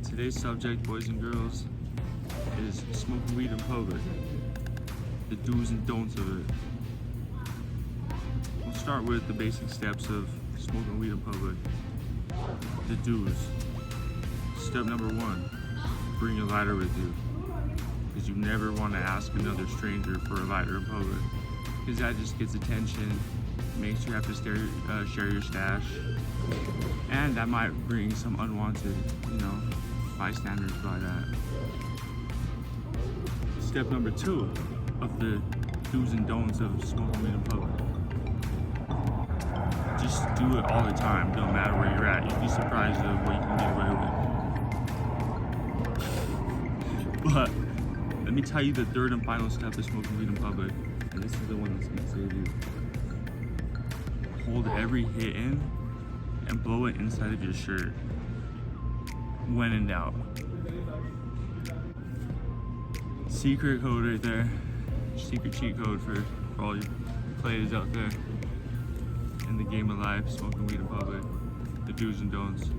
Today's subject, boys and girls, is smoking weed in public. The do's and don'ts of it. We'll start with the basic steps of smoking weed in public. The do's. Step number 1, bring a lighter with you. Because you never want to ask another stranger for a lighter in public. Because that just gets attention, makes you have to share your stash, and that might bring some unwanted, bystanders by that. Step number 2 of the do's and don'ts of smoking weed in public. Just do it all the time, no matter where you're at. You'd be surprised of what you can get away with. But let me tell you the third and final step of smoking weed in public, and this is the one that's gonna save you. Hold every hit in and blow it inside of your shirt when in doubt. Secret code right there. Secret cheat code for all you players out there in the game of life, smoking weed in public. The do's and don'ts.